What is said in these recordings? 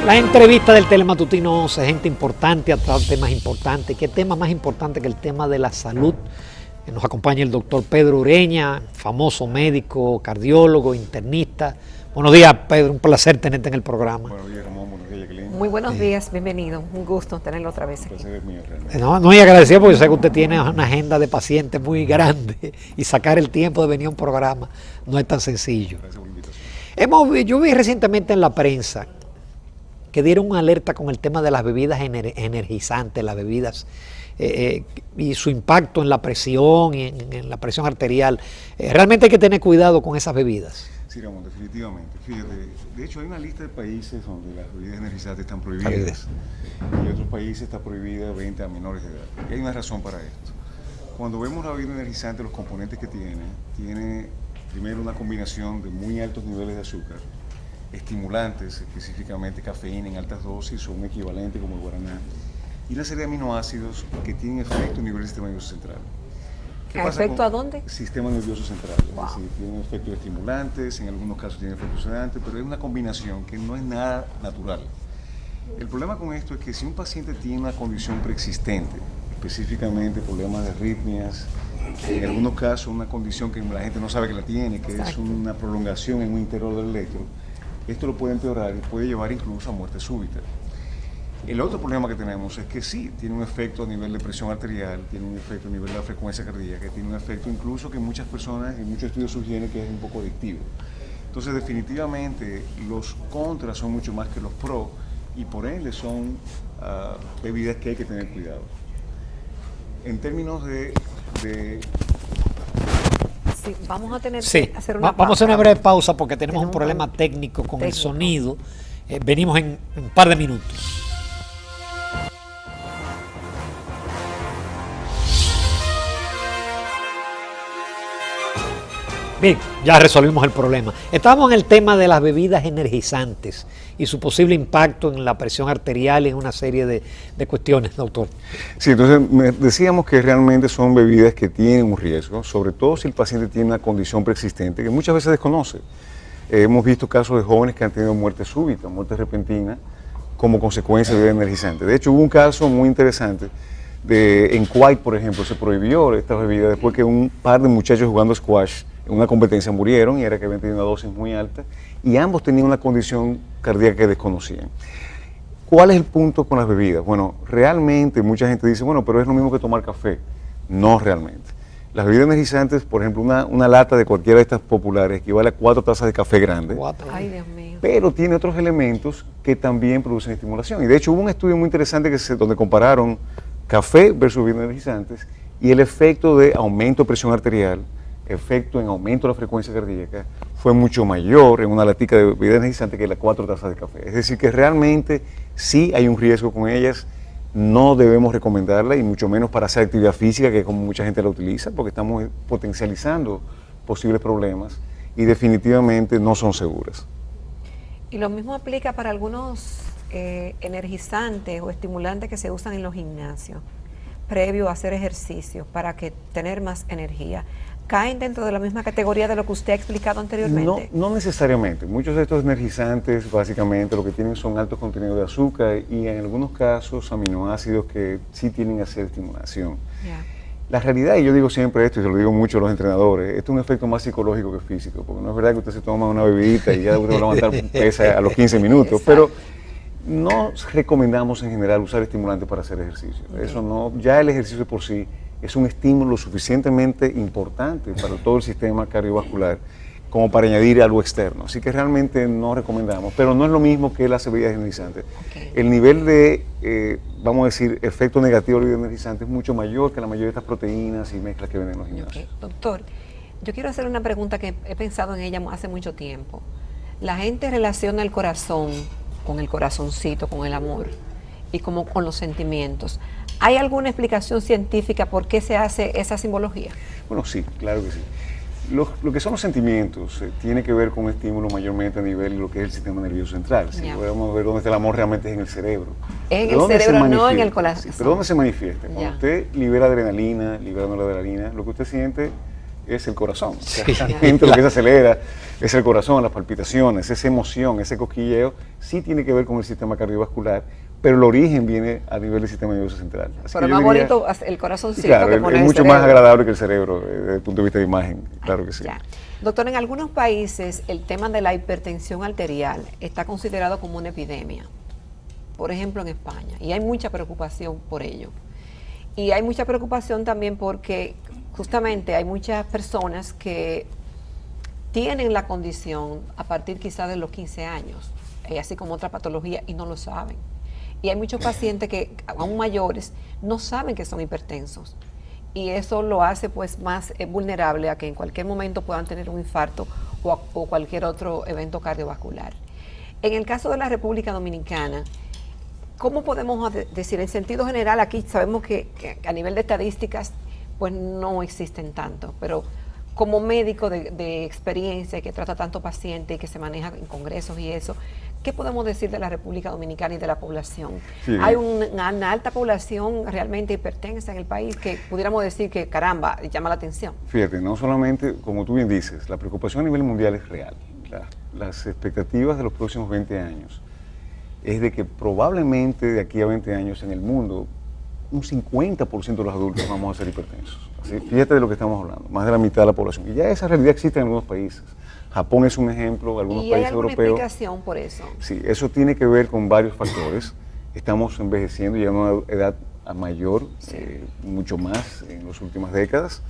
La entrevista del Telematutino 11, gente importante a través de temas importantes. ¿Qué tema más importante que el tema de la salud? Nos acompaña el doctor Pedro Ureña, famoso médico, cardiólogo, internista. Buenos días, Pedro, un placer tenerte en el programa. Buenos días, Ramón, buenos días, Jacqueline. Muy buenos días, bienvenido, un gusto tenerlo otra vez aquí. El placer es mío, realmente. No, y agradecido porque yo sé que usted tiene una agenda de pacientes muy grande y sacar el tiempo de venir a un programa no es tan sencillo. Gracias por la invitación. Yo vi recientemente en la prensa que dieron una alerta con el tema de las bebidas energizantes, las bebidas y su impacto en la presión y en la presión arterial. Realmente hay que tener cuidado con esas bebidas. Sí, Ramón, definitivamente. Fíjate, de hecho hay una lista de países donde las bebidas energizantes están prohibidas y en otros países está prohibida venta a menores de edad. Y hay una razón para esto. Cuando vemos la bebida energizante, los componentes que tiene primero una combinación de muy altos niveles de azúcar, estimulantes, específicamente cafeína en altas dosis o un equivalente como el guaraná, y una serie de aminoácidos que tienen efecto a nivel del sistema nervioso central. ¿Efecto a dónde? Sistema nervioso central. Wow. Es decir, tienen efectos estimulantes, en algunos casos tienen efectos sedantes, pero es una combinación que no es nada natural. El problema con esto es que si un paciente tiene una condición preexistente, específicamente problemas de arritmias, en algunos casos una condición que la gente no sabe que la tiene, que es una prolongación en un interior del electro, esto lo puede empeorar y puede llevar incluso a muerte súbita. El otro problema que tenemos es que sí, tiene un efecto a nivel de presión arterial, tiene un efecto a nivel de la frecuencia cardíaca, tiene un efecto incluso que muchas personas, en muchos estudios sugieren que es un poco adictivo. Entonces definitivamente los contras son mucho más que los pros y por ende son bebidas que hay que tener cuidado. En términos de Sí, vamos a tener Sí, que hacer una vamos a hacer una breve pausa porque tenemos un Tenemos problema un técnico con el técnico. sonido. Venimos en un par de minutos. Bien, ya resolvimos el problema. Estábamos en el tema de las bebidas energizantes y su posible impacto en la presión arterial y en una serie de cuestiones, doctor. Sí, entonces decíamos que realmente son bebidas que tienen un riesgo, sobre todo si el paciente tiene una condición preexistente que muchas veces desconoce. Hemos visto casos de jóvenes que han tenido muerte súbita, muerte repentina, como consecuencia de bebidas energizantes. De hecho, hubo un caso muy interesante en Kuwait, por ejemplo, se prohibió esta bebida después que un par de muchachos jugando squash en una competencia murieron y era que habían tenido una dosis muy alta y ambos tenían una condición cardíaca que desconocían. ¿Cuál es el punto con las bebidas? Bueno, realmente mucha gente dice, bueno, pero es lo mismo que tomar café. No realmente. Las bebidas energizantes, por ejemplo, una lata de cualquiera de estas populares equivale a 4 tazas de café grande, Ay, Dios mío. pero tiene otros elementos que también producen estimulación. Y de hecho hubo un estudio muy interesante donde compararon café versus bebidas energizantes y el efecto de aumento de presión arterial, efecto en aumento de la frecuencia cardíaca, fue mucho mayor en una latica de bebida energizante que las 4 tazas de café. Es decir, que realmente sí hay un riesgo con ellas, no debemos recomendarla y mucho menos para hacer actividad física, que es como mucha gente la utiliza, porque estamos potencializando posibles problemas y definitivamente no son seguras. Y lo mismo aplica para algunos energizantes o estimulantes que se usan en los gimnasios, previo a hacer ejercicio, para que tener más energía. ¿Caen dentro de la misma categoría de lo que usted ha explicado anteriormente? No necesariamente. Muchos de estos energizantes básicamente lo que tienen son altos contenidos de azúcar y en algunos casos aminoácidos que sí tienen que hacer estimulación. Yeah. La realidad, y yo digo siempre esto y se lo digo mucho a los entrenadores, esto es un efecto más psicológico que físico, porque no es verdad que usted se toma una bebidita y ya usted va a levantar pesa a los 15 minutos, pero no recomendamos en general usar estimulantes para hacer ejercicio. Eso no, ya el ejercicio por sí es un estímulo suficientemente importante para todo el sistema cardiovascular como para añadir algo externo. Así que realmente no recomendamos, pero no es lo mismo que las bebidas energizantes. Okay. El nivel de, vamos a decir, efecto negativo de bebidas energizantes es mucho mayor que la mayoría de estas proteínas y mezclas que venden en los gimnasios. Okay. Doctor, yo quiero hacer una pregunta que he pensado en ella hace mucho tiempo. La gente relaciona el corazón con el corazoncito, con el amor y como con los sentimientos. ¿Hay alguna explicación científica por qué se hace esa simbología? Bueno, sí, claro que sí. Lo que son los sentimientos tiene que ver con un estímulo mayormente a nivel de lo que es el sistema nervioso central. Si podemos ver dónde está el amor realmente es en el cerebro. En el cerebro, no en el corazón. Sí, pero ¿dónde se manifiesta? Cuando usted libera adrenalina, liberando la adrenalina, lo que usted siente es el corazón. O sea, Sí, realmente lo que se acelera es el corazón, las palpitaciones, esa emoción, ese cosquilleo, sí tiene que ver con el sistema cardiovascular, pero el origen viene a nivel del sistema nervioso central. Así Pero que más yo diría, bonito el corazoncito claro, que poner es el mucho cerebro. más agradable que el cerebro desde el punto de vista de imagen, claro que sí. Ya. Doctor, en algunos países el tema de la hipertensión arterial está considerado como una epidemia. Por ejemplo, en España. Y hay mucha preocupación por ello. Y hay mucha preocupación también porque justamente hay muchas personas que tienen la condición a partir quizás de los 15 años, así como otra patología, y no lo saben. Y hay muchos pacientes que, aún mayores, no saben que son hipertensos. Y eso lo hace pues más vulnerable a que en cualquier momento puedan tener un infarto o cualquier otro evento cardiovascular. En el caso de la República Dominicana, ¿cómo podemos decir? En sentido general, aquí sabemos que a nivel de estadísticas pues no existen tanto, pero como médico de experiencia que trata tanto paciente y que se maneja en congresos y eso, ¿qué podemos decir de la República Dominicana y de la población? Sí. Hay una alta población realmente hipertensa en el país que pudiéramos decir que, caramba, llama la atención. Fíjate, no solamente, como tú bien dices, la preocupación a nivel mundial es real. Las expectativas de los próximos 20 años es de que probablemente de aquí a 20 años en el mundo, un 50% de los adultos vamos a ser hipertensos. Así, fíjate de lo que estamos hablando, más de la mitad de la población. Y ya esa realidad existe en algunos países. Japón es un ejemplo, algunos países europeos. ¿Y hay alguna explicación por eso? Sí, eso tiene que ver con varios factores. Estamos envejeciendo, llegando a una edad mayor, sí. Mucho más en las últimas décadas.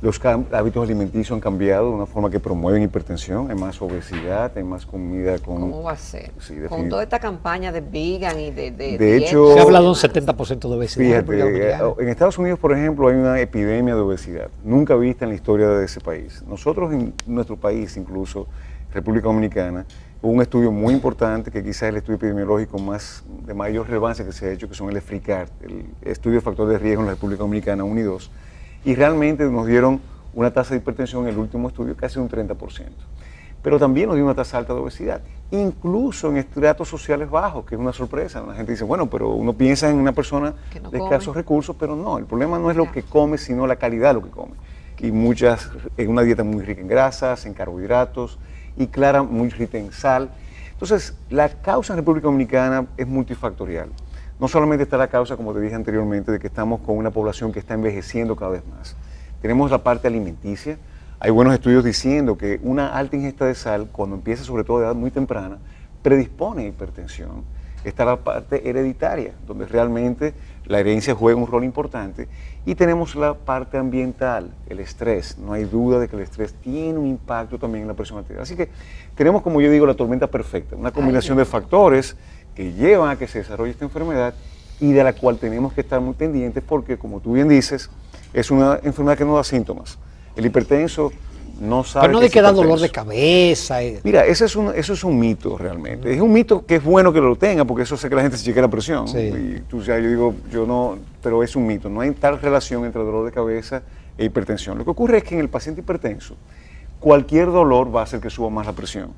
Los hábitos alimenticios han cambiado de una forma que promueven hipertensión, hay más obesidad, hay más comida con... ¿Cómo va a ser? Sí, con toda esta campaña de vegan y de hecho, se ha hablado de un 70% de obesidad. Fíjate, en Estados Unidos, por ejemplo, hay una epidemia de obesidad, nunca vista en la historia de ese país. Nosotros en nuestro país, incluso, República Dominicana, hubo un estudio muy importante, que quizás es el estudio epidemiológico de mayor relevancia que se ha hecho, que son el EFRICAR, el estudio de factor de riesgo en la República Dominicana 1 y 2, y realmente nos dieron una tasa de hipertensión en el último estudio casi un 30%. Pero también nos dio una tasa alta de obesidad, incluso en estratos sociales bajos, que es una sorpresa. La gente dice, bueno, pero uno piensa en una persona de escasos recursos, pero no, el problema no es lo que come, sino la calidad de lo que come. Y en una dieta muy rica en grasas, en carbohidratos, y clara, muy rica en sal. Entonces, la causa en República Dominicana es multifactorial. No solamente está la causa, como te dije anteriormente, de que estamos con una población que está envejeciendo cada vez más. Tenemos la parte alimenticia. Hay buenos estudios diciendo que una alta ingesta de sal, cuando empieza sobre todo de edad muy temprana, predispone a hipertensión. Está la parte hereditaria, donde realmente la herencia juega un rol importante. Y tenemos la parte ambiental, el estrés. No hay duda de que el estrés tiene un impacto también en la presión arterial. Así que tenemos, como yo digo, la tormenta perfecta, una combinación de factores que llevan a que se desarrolle esta enfermedad y de la cual tenemos que estar muy pendientes porque, como tú bien dices, es una enfermedad que no da síntomas. El hipertenso no sabe. Pero no de que da dolor de cabeza. Mira, eso es un mito realmente. Es un mito que es bueno que lo tenga porque eso hace que la gente se chequee la presión. Sí. Y tú, yo digo, yo no, pero es un mito. No hay tal relación entre dolor de cabeza e hipertensión. Lo que ocurre es que en el paciente hipertenso, cualquier dolor va a hacer que suba más la presión.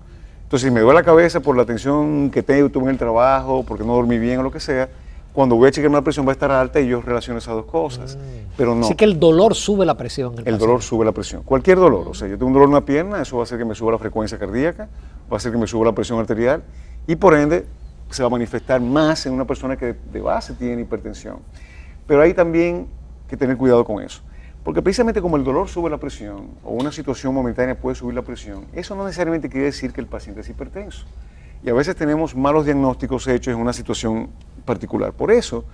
Entonces, si me duele la cabeza por la tensión que tuve en el trabajo, porque no dormí bien o lo que sea, cuando voy a chequearme la presión va a estar alta y yo relaciono esas dos cosas. Pero no. Así que el dolor sube la presión. El dolor sube la presión. Cualquier dolor. O sea, yo tengo un dolor en una pierna, eso va a hacer que me suba la frecuencia cardíaca, va a hacer que me suba la presión arterial y por ende se va a manifestar más en una persona que de base tiene hipertensión. Pero hay también que tener cuidado con eso. Porque precisamente como el dolor sube la presión o una situación momentánea puede subir la presión, eso no necesariamente quiere decir que el paciente es hipertenso. Y a veces tenemos malos diagnósticos hechos en una situación particular. Por eso,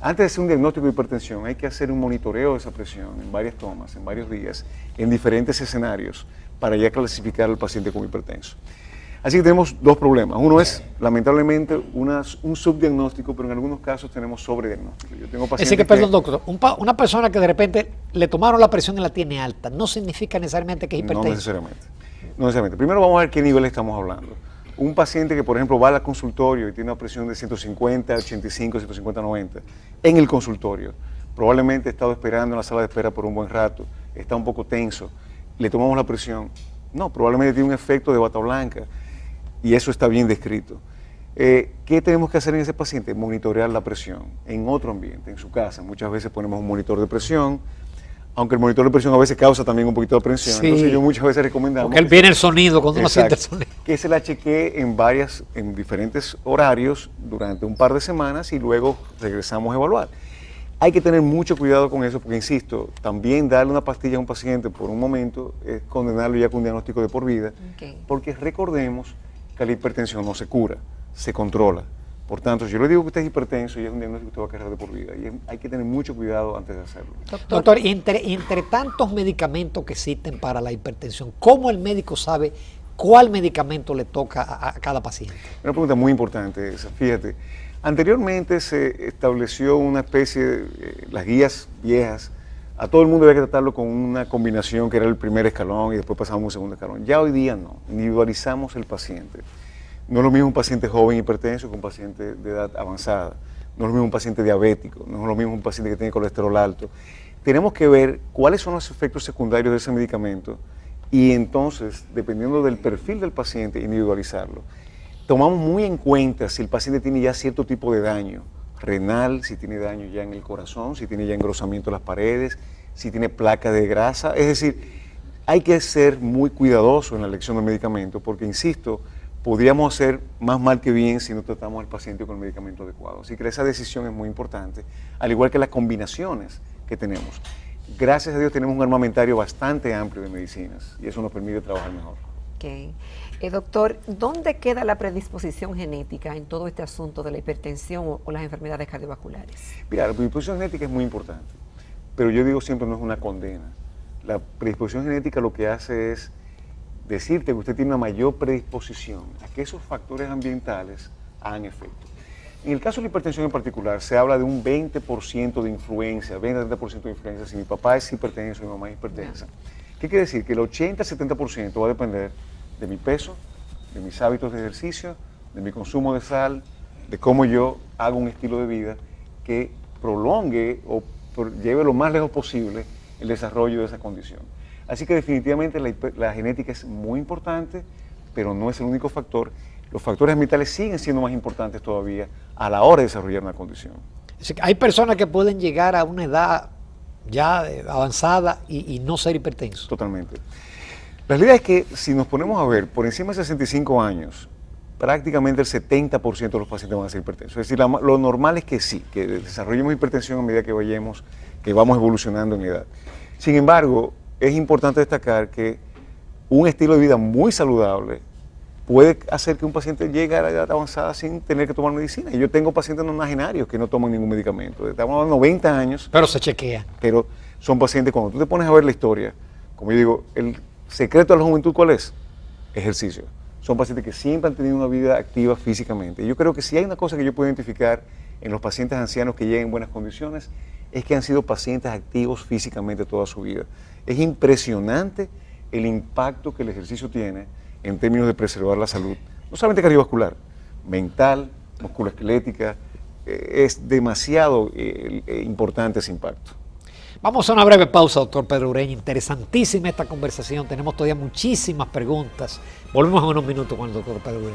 antes de hacer un diagnóstico de hipertensión, hay que hacer un monitoreo de esa presión en varias tomas, en varios días, en diferentes escenarios, para ya clasificar al paciente como hipertenso. Así que tenemos dos problemas. Uno es, lamentablemente, un subdiagnóstico, pero en algunos casos tenemos sobrediagnóstico. Yo tengo pacientes perdón, doctor, una persona que de repente le tomaron la presión y la tiene alta, ¿no significa necesariamente que es hipertenso? No necesariamente. No necesariamente. Primero vamos a ver qué nivel estamos hablando. Un paciente que, por ejemplo, va al consultorio y tiene una presión de 150, 85, 150, 90 en el consultorio, probablemente ha estado esperando en la sala de espera por un buen rato, está un poco tenso, le tomamos la presión. No, probablemente tiene un efecto de bata blanca y eso está bien descrito. ¿Qué tenemos que hacer en ese paciente? Monitorear la presión en otro ambiente, en su casa. Muchas veces ponemos un monitor de presión, aunque el monitor de presión a veces causa también un poquito de presión. Sí. Entonces yo muchas veces recomendamos Porque él viene el sonido cuando uno siente el Exacto. sonido. Que se la chequee en diferentes horarios durante un par de semanas y luego regresamos a evaluar. Hay que tener mucho cuidado con eso porque, insisto, también darle una pastilla a un paciente por un momento es condenarlo ya con un diagnóstico de por vida, porque recordemos que la hipertensión no se cura, se controla. Por tanto, si yo le digo que usted es hipertenso, ya es un diagnóstico que usted va a cargar de por vida y hay que tener mucho cuidado antes de hacerlo. Doctor, entre tantos medicamentos que existen para la hipertensión, ¿cómo el médico sabe cuál medicamento le toca a cada paciente? Una pregunta muy importante esa, fíjate. Anteriormente se estableció una especie de, las guías viejas, a todo el mundo había que tratarlo con una combinación que era el primer escalón y después pasamos a un segundo escalón. Ya hoy día no, individualizamos el paciente. No es lo mismo un paciente joven hipertenso que un paciente de edad avanzada. No es lo mismo un paciente diabético, no es lo mismo un paciente que tiene colesterol alto. Tenemos que ver cuáles son los efectos secundarios de ese medicamento y entonces, dependiendo del perfil del paciente, individualizarlo. Tomamos muy en cuenta si el paciente tiene ya cierto tipo de daño renal, si tiene daño ya en el corazón, si tiene ya engrosamiento de las paredes, si tiene placa de grasa. Es decir, hay que ser muy cuidadoso en la elección del medicamento porque, insisto, podríamos hacer más mal que bien si no tratamos al paciente con el medicamento adecuado. Así que esa decisión es muy importante, al igual que las combinaciones que tenemos. Gracias a Dios tenemos un armamentario bastante amplio de medicinas y eso nos permite trabajar mejor. Okay. Doctor, ¿dónde queda la predisposición genética en todo este asunto de la hipertensión o las enfermedades cardiovasculares? Mira, la predisposición genética es muy importante, pero yo digo siempre no es una condena. La predisposición genética lo que hace es decirte que usted tiene una mayor predisposición a que esos factores ambientales hagan efecto. En el caso de la hipertensión en particular, se habla de un 20% de influencia, 20-30% de influencia si mi papá es hipertenso, mi mamá es hipertensa. ¿Qué quiere decir? Que el 80-70% va a depender de mi peso, de mis hábitos de ejercicio, de mi consumo de sal, de cómo yo hago un estilo de vida que prolongue o lleve lo más lejos posible el desarrollo de esa condición. Así que definitivamente la genética es muy importante, pero no es el único factor. Los factores ambientales siguen siendo más importantes todavía a la hora de desarrollar una condición. Hay personas que pueden llegar a una edad ya avanzada y no ser hipertensos. Totalmente. La realidad es que si nos ponemos a ver, por encima de 65 años, prácticamente el 70% de los pacientes van a ser hipertensos. Es decir, lo normal es que sí, que desarrollemos hipertensión a medida que vamos evolucionando en edad. Sin embargo, es importante destacar que un estilo de vida muy saludable puede hacer que un paciente llegue a la edad avanzada sin tener que tomar medicina. Y yo tengo pacientes nonagenarios que no toman ningún medicamento. Estamos hablando de 90 años. Pero se chequea. Pero son pacientes, cuando tú te pones a ver la historia, como yo digo, el secreto de la juventud, ¿cuál es? Ejercicio. Son pacientes que siempre han tenido una vida activa físicamente. Y yo creo que si hay una cosa que yo puedo identificar en los pacientes ancianos que lleguen en buenas condiciones, es que han sido pacientes activos físicamente toda su vida. Es impresionante el impacto que el ejercicio tiene en términos de preservar la salud, no solamente cardiovascular, mental, musculoesquelética. Es demasiado importante ese impacto. Vamos a una breve pausa, doctor Pedro Ureña. Interesantísima esta conversación. Tenemos todavía muchísimas preguntas. Volvemos en unos minutos con el doctor Pedro Ureña.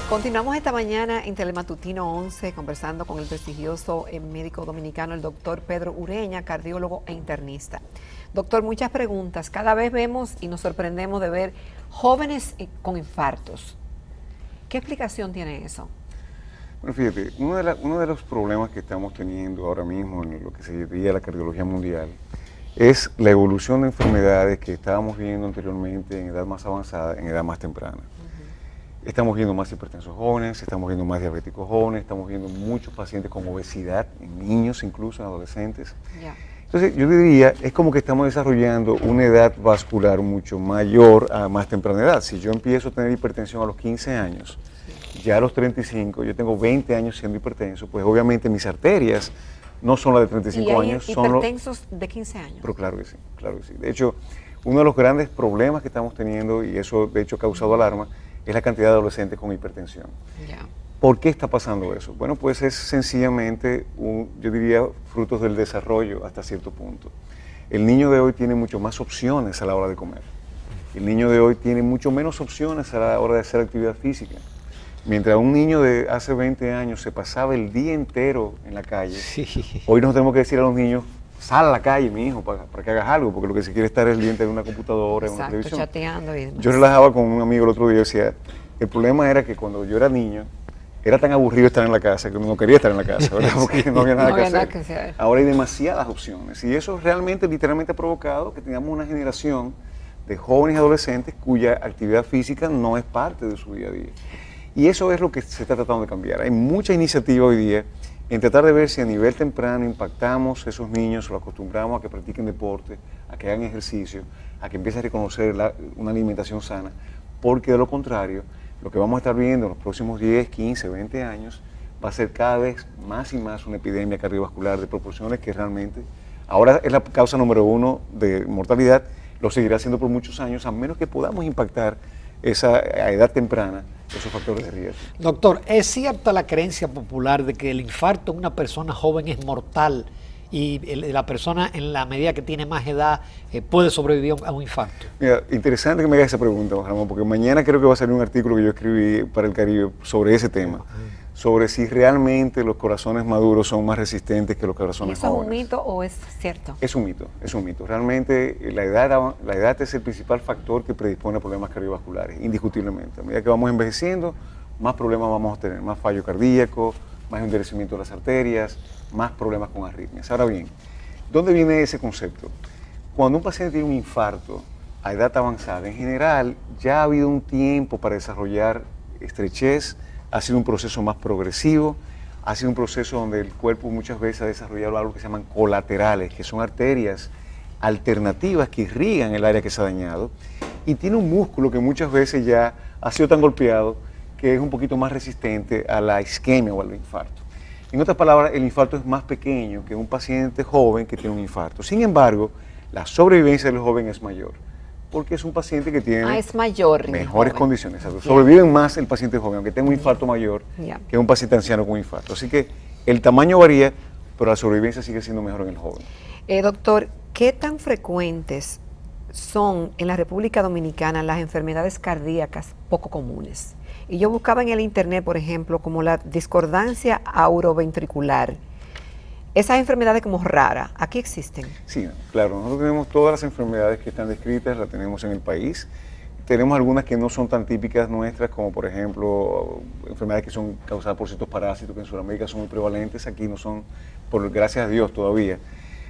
Continuamos esta mañana en Telematutino 11 conversando con el prestigioso médico dominicano, el doctor Pedro Ureña, cardiólogo e internista. Doctor, muchas preguntas. Cada vez vemos y nos sorprendemos de ver jóvenes con infartos. ¿Qué explicación tiene eso? Bueno, fíjate, uno de los problemas que estamos teniendo ahora mismo en lo que se diría la cardiología mundial es la evolución de enfermedades que estábamos viendo anteriormente en edad más avanzada, en edad más temprana. Estamos viendo más hipertensos jóvenes, estamos viendo más diabéticos jóvenes, estamos viendo muchos pacientes con obesidad, en niños incluso, en adolescentes. Entonces, yo diría, es como que estamos desarrollando una edad vascular mucho mayor a más temprana edad. Si yo empiezo a tener hipertensión a los 15 años, ya a los 35, yo tengo 20 años siendo hipertenso, pues obviamente mis arterias no son las de 35 años. ¿Y hay hipertensos de 15 años? Pero claro que sí, claro que sí. De hecho, uno de los grandes problemas que estamos teniendo, y eso de hecho ha causado alarma, es la cantidad de adolescentes con hipertensión. ¿Por qué está pasando eso? Bueno, pues es sencillamente, yo diría, frutos del desarrollo hasta cierto punto. El niño de hoy tiene mucho más opciones a la hora de comer. El niño de hoy tiene mucho menos opciones a la hora de hacer actividad física. Mientras un niño de hace 20 años se pasaba el día entero en la calle, Sí. hoy nos tenemos que decir a los niños, sal a la calle, mi hijo, para que hagas algo, porque lo que se quiere es estar el día entero en una computadora, en una Exacto, televisión. chateando y demás. Yo relajaba con un amigo el otro día y decía, el problema era que cuando yo era niño, era tan aburrido estar en la casa que uno no quería estar en la casa, ¿verdad? Porque no había nada que hacer. Ahora hay demasiadas opciones y eso realmente, literalmente ha provocado que tengamos una generación de jóvenes y adolescentes cuya actividad física no es parte de su día a día. Y eso es lo que se está tratando de cambiar. Hay mucha iniciativa hoy día en tratar de ver si a nivel temprano impactamos a esos niños, los acostumbramos a que practiquen deporte, a que hagan ejercicio, a que empiecen a reconocer una alimentación sana, porque de lo contrario, lo que vamos a estar viendo en los próximos 10, 15, 20 años va a ser cada vez más y más una epidemia cardiovascular de proporciones que realmente ahora es la causa número 1 de mortalidad, lo seguirá siendo por muchos años, a menos que podamos impactar a edad temprana esos factores de riesgo. Doctor, ¿es cierta la creencia popular de que el infarto en una persona joven es mortal y la persona en la medida que tiene más edad puede sobrevivir a un infarto? Mira, interesante que me hagas esa pregunta, Ramón, porque mañana creo que va a salir un artículo que yo escribí para El Caribe sobre ese tema, sobre si realmente los corazones maduros son más resistentes que los corazones jóvenes. ¿Eso es un mito o es cierto? Es un mito, es un mito. Realmente la edad es el principal factor que predispone a problemas cardiovasculares, indiscutiblemente. A medida que vamos envejeciendo, más problemas vamos a tener, más fallo cardíaco, más endurecimiento de las arterias, más problemas con arritmias. Ahora bien, ¿dónde viene ese concepto? Cuando un paciente tiene un infarto a edad avanzada, en general ya ha habido un tiempo para desarrollar estrechez, ha sido un proceso más progresivo, ha sido un proceso donde el cuerpo muchas veces ha desarrollado algo que se llaman colaterales, que son arterias alternativas que irrigan el área que se ha dañado, y tiene un músculo que muchas veces ya ha sido tan golpeado que es un poquito más resistente a la isquemia o al infarto. En otras palabras, el infarto es más pequeño que un paciente joven que tiene un infarto. Sin embargo, la sobrevivencia del joven es mayor, porque es un paciente que tiene es mayor mejores condiciones. Sobreviven más el paciente joven, aunque tenga un infarto mayor, que un paciente anciano con infarto. Así que el tamaño varía, pero la sobrevivencia sigue siendo mejor en el joven. Doctor, ¿qué tan frecuentes son en la República Dominicana las enfermedades cardíacas poco comunes? Y yo buscaba en el internet, por ejemplo, como la discordancia auroventricular. Esas enfermedades como raras, ¿aquí existen? Sí, claro. Nosotros tenemos todas las enfermedades que están descritas, las tenemos en el país. Tenemos algunas que no son tan típicas nuestras, como por ejemplo, enfermedades que son causadas por ciertos parásitos que en Sudamérica son muy prevalentes, aquí no son, gracias a Dios, todavía.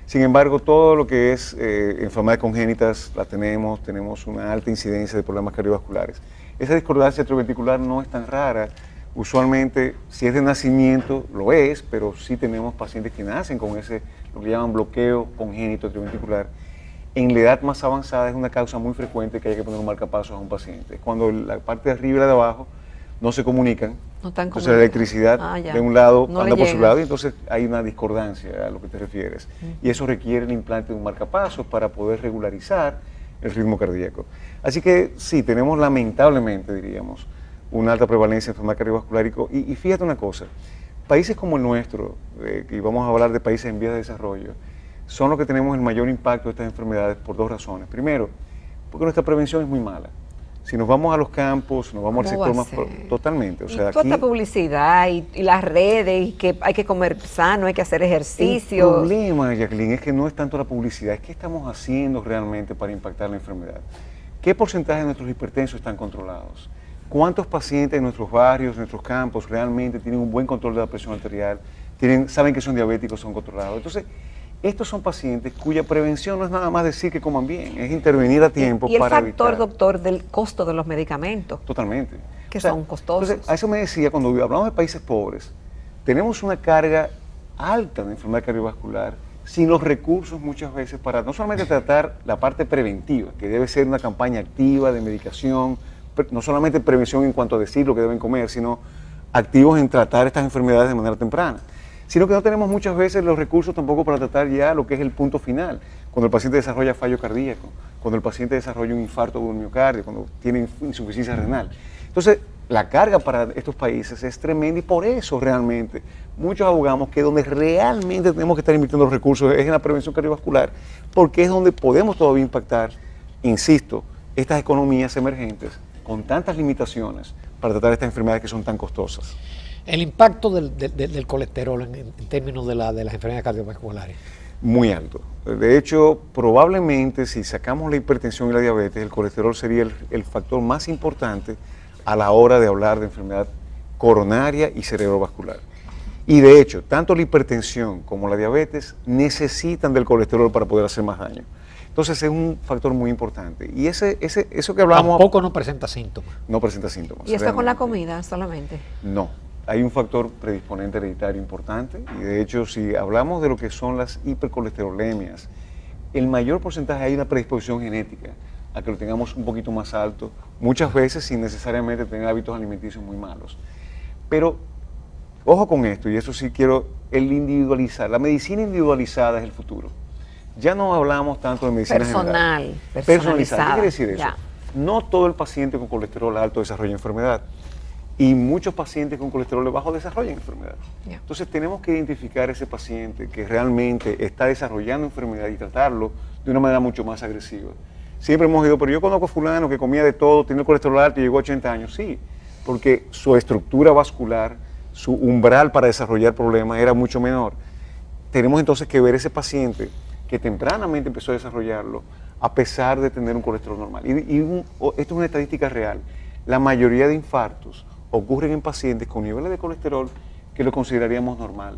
Sin embargo, todo lo que es enfermedades congénitas las tenemos una alta incidencia de problemas cardiovasculares. Esa discordancia atrioventricular no es tan rara. Usualmente, si es de nacimiento, lo es, pero sí tenemos pacientes que nacen con lo que llaman bloqueo congénito atrioventricular. En la edad más avanzada es una causa muy frecuente que hay que poner un marcapasos a un paciente. Cuando la parte de arriba y la de abajo no se comunican, entonces la electricidad de un lado anda por su lado y entonces hay una discordancia a lo que te refieres. Y eso requiere el implante de un marcapasos para poder regularizar el ritmo cardíaco. Así que sí, tenemos lamentablemente, diríamos, una alta prevalencia de enfermedad cardiovascular. Y fíjate una cosa, países como el nuestro, y vamos a hablar de países en vías de desarrollo, son los que tenemos el mayor impacto de estas enfermedades por dos razones. Primero, porque nuestra prevención es muy mala. Si nos vamos a los campos, nos vamos al sector más... Totalmente. O sea, toda esta publicidad y las redes, y que hay que comer sano, hay que hacer ejercicio. El problema, Jacqueline, es que no es tanto la publicidad, es qué estamos haciendo realmente para impactar la enfermedad. ¿Qué porcentaje de nuestros hipertensos están controlados? ¿Cuántos pacientes en nuestros barrios, en nuestros campos, realmente tienen un buen control de la presión arterial? Saben que son diabéticos, son controlados. Entonces, estos son pacientes cuya prevención no es nada más decir que coman bien, es intervenir a tiempo para evitar. Y el factor, doctor, del costo de los medicamentos. Totalmente. Que son costosos. Entonces, a eso me decía, cuando hablamos de países pobres, tenemos una carga alta de enfermedad cardiovascular, sin los recursos muchas veces para no solamente tratar la parte preventiva, que debe ser una campaña activa de medicación, no solamente prevención en cuanto a decir lo que deben comer, sino activos en tratar estas enfermedades de manera temprana. Sino que no tenemos muchas veces los recursos tampoco para tratar ya lo que es el punto final, cuando el paciente desarrolla fallo cardíaco, cuando el paciente desarrolla un infarto de un miocardio, cuando tiene insuficiencia renal. Entonces, la carga para estos países es tremenda y por eso realmente muchos abogamos que donde realmente tenemos que estar invirtiendo los recursos es en la prevención cardiovascular, porque es donde podemos todavía impactar, insisto, estas economías emergentes con tantas limitaciones para tratar estas enfermedades que son tan costosas. El impacto del colesterol en términos de las enfermedades cardiovasculares. Muy alto. De hecho, probablemente si sacamos la hipertensión y la diabetes, el colesterol sería el factor más importante a la hora de hablar de enfermedad coronaria y cerebrovascular. Y de hecho, tanto la hipertensión como la diabetes necesitan del colesterol para poder hacer más daño. Entonces es un factor muy importante. Y eso que hablamos... Tampoco no presenta síntomas. No presenta síntomas. ¿Y esto con la comida solamente? No. Hay un factor predisponente hereditario importante y de hecho si hablamos de lo que son las hipercolesterolemias, el mayor porcentaje hay una predisposición genética a que lo tengamos un poquito más alto, muchas veces sin necesariamente tener hábitos alimenticios muy malos. Pero ojo con esto, y eso sí quiero, el individualizar, la medicina individualizada es el futuro. Ya no hablamos tanto de medicina general. Personalizada. ¿Qué quiere decir eso? Ya. No todo el paciente con colesterol alto desarrolla enfermedad. Y muchos pacientes con colesterol bajo desarrollan enfermedad. Yeah. Entonces tenemos que identificar ese paciente que realmente está desarrollando enfermedad y tratarlo de una manera mucho más agresiva. Siempre hemos ido, pero yo conozco a fulano que comía de todo, tiene el colesterol alto y llegó a 80 años. Sí, porque su estructura vascular, su umbral para desarrollar problemas era mucho menor. Tenemos entonces que ver ese paciente que tempranamente empezó a desarrollarlo a pesar de tener un colesterol normal. Esto es una estadística real. La mayoría de infartos ocurren en pacientes con niveles de colesterol que lo consideraríamos normal.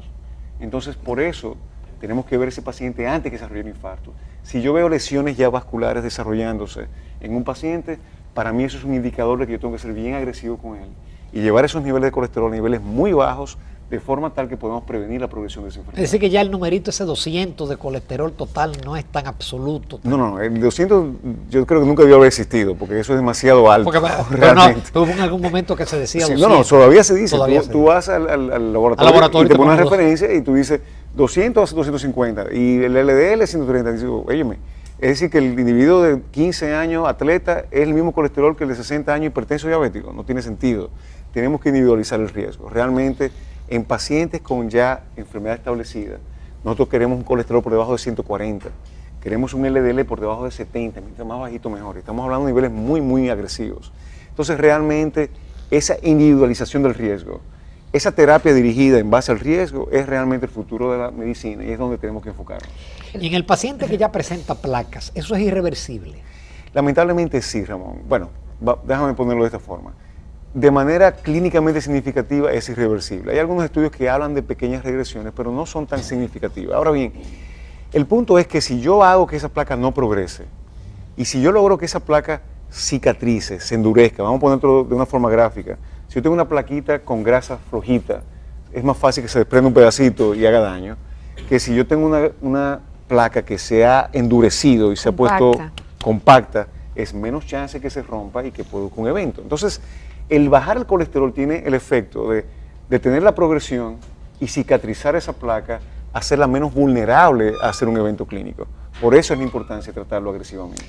Entonces, por eso tenemos que ver ese paciente antes que desarrolle un infarto. Si yo veo lesiones ya vasculares desarrollándose en un paciente, para mí eso es un indicador de que yo tengo que ser bien agresivo con él y llevar esos niveles de colesterol a niveles muy bajos de forma tal que podamos prevenir la progresión de esa enfermedad. Es decir, que ya el numerito ese 200 de colesterol total no es tan absoluto. No, el 200 yo creo que nunca debió haber existido, porque eso es demasiado alto. Pero no, hubo en algún momento que se decía sí, 200. Todavía se dice. Todavía Tú vas al laboratorio y te pones una referencia y tú dices 200 a 250 y el LDL es 130. Y dices, óyeme, es decir que el individuo de 15 años, atleta, es el mismo colesterol que el de 60 años hipertenso diabético. No tiene sentido. Tenemos que individualizar el riesgo. Realmente, en pacientes con ya enfermedad establecida, nosotros queremos un colesterol por debajo de 140, queremos un LDL por debajo de 70, mientras más bajito mejor. Estamos hablando de niveles muy, muy agresivos. Entonces, realmente, esa individualización del riesgo, esa terapia dirigida en base al riesgo, es realmente el futuro de la medicina y es donde tenemos que enfocarnos. Y en el paciente que ya presenta placas, ¿eso es irreversible? Lamentablemente sí, Ramón. Bueno, déjame ponerlo de esta forma. De manera clínicamente significativa es irreversible. Hay algunos estudios que hablan de pequeñas regresiones, pero no son tan significativas. Ahora bien, el punto es que si yo hago que esa placa no progrese y si yo logro que esa placa cicatrice, se endurezca, vamos a ponerlo de una forma gráfica, si yo tengo una plaquita con grasa flojita, es más fácil que se desprenda un pedacito y haga daño, que si yo tengo una placa que se ha endurecido y se ha puesto compacta, es menos chance que se rompa y que produzca un evento. Entonces, el bajar el colesterol tiene el efecto de detener la progresión y cicatrizar esa placa, hacerla menos vulnerable a hacer un evento clínico. Por eso es la importancia de tratarlo agresivamente.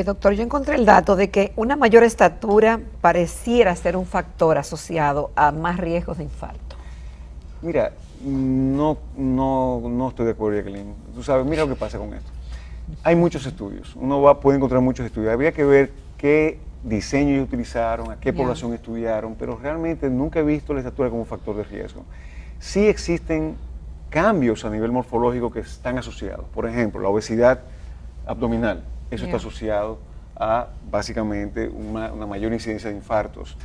Doctor, yo encontré el dato de que una mayor estatura pareciera ser un factor asociado a más riesgos de infarto. Mira, no estoy de acuerdo, Jacqueline. Tú sabes, mira lo que pasa con esto. Hay muchos estudios, puede encontrar muchos estudios. Habría que ver qué diseño ellos utilizaron, a qué población estudiaron, pero realmente nunca he visto la estatura como un factor de riesgo. Sí existen cambios a nivel morfológico que están asociados. Por ejemplo, la obesidad abdominal, eso está asociado a básicamente una mayor incidencia de infartos.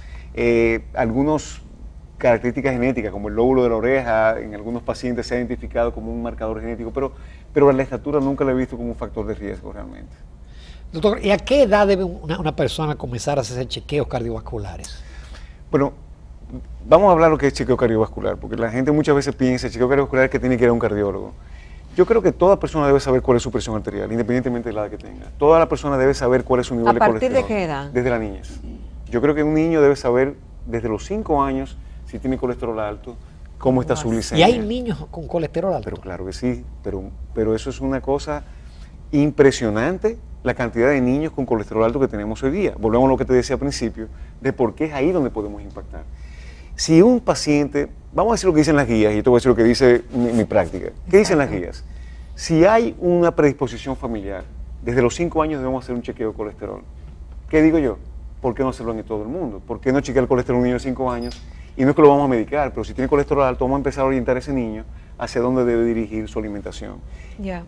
Algunas características genéticas, como el lóbulo de la oreja, en algunos pacientes se ha identificado como un marcador genético, pero la estatura nunca la he visto como un factor de riesgo realmente. Doctor, ¿y a qué edad debe una persona comenzar a hacer chequeos cardiovasculares? Bueno, vamos a hablar de lo que es chequeo cardiovascular, porque la gente muchas veces piensa chequeo cardiovascular que tiene que ir a un cardiólogo. Yo creo que toda persona debe saber cuál es su presión arterial, independientemente de la edad que tenga. Toda la persona debe saber cuál es su nivel de colesterol. ¿A partir de qué edad? Desde la niñez. Yo creo que un niño debe saber desde los 5 años si tiene colesterol alto, cómo está su glicemia. ¿Y hay niños con colesterol alto? Pero claro que sí, pero eso es una cosa impresionante la cantidad de niños con colesterol alto que tenemos hoy día. Volvemos a lo que te decía al principio, de por qué es ahí donde podemos impactar. Si un paciente, vamos a decir lo que dicen las guías, y yo te voy a decir lo que dice mi práctica. ¿Qué dicen las guías? Si hay una predisposición familiar, desde los 5 años debemos hacer un chequeo de colesterol. ¿Qué digo yo? ¿Por qué no hacerlo en todo el mundo? ¿Por qué no chequear el colesterol en un niño de 5 años? Y no es que lo vamos a medicar, pero si tiene colesterol alto, vamos a empezar a orientar a ese niño hacia dónde debe dirigir su alimentación.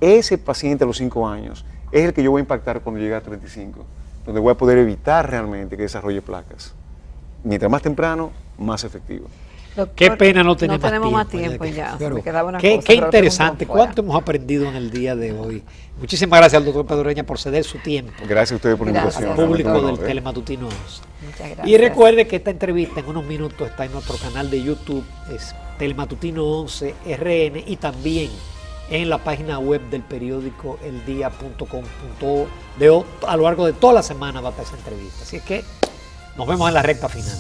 Ese paciente a los 5 años es el que yo voy a impactar cuando llegue a 35, donde voy a poder evitar realmente que desarrolle placas. Mientras más temprano, más efectivo. Doctor, qué pena no tener más tiempo ya. Pero, Me quedaba una qué cosa, interesante. ¿Cuánto hemos aprendido en el día de hoy? Muchísimas gracias al doctor Pedro Ureña por ceder su tiempo. Gracias a ustedes por la invitación. Al público del Telematutino 11. Muchas gracias. Y recuerde que esta entrevista en unos minutos está en nuestro canal de YouTube, es Telematutino 11 RN, y también en la página web del periódico eldia.com.do. A lo largo de toda la semana va a estar esa entrevista. Así es que nos vemos en la recta final.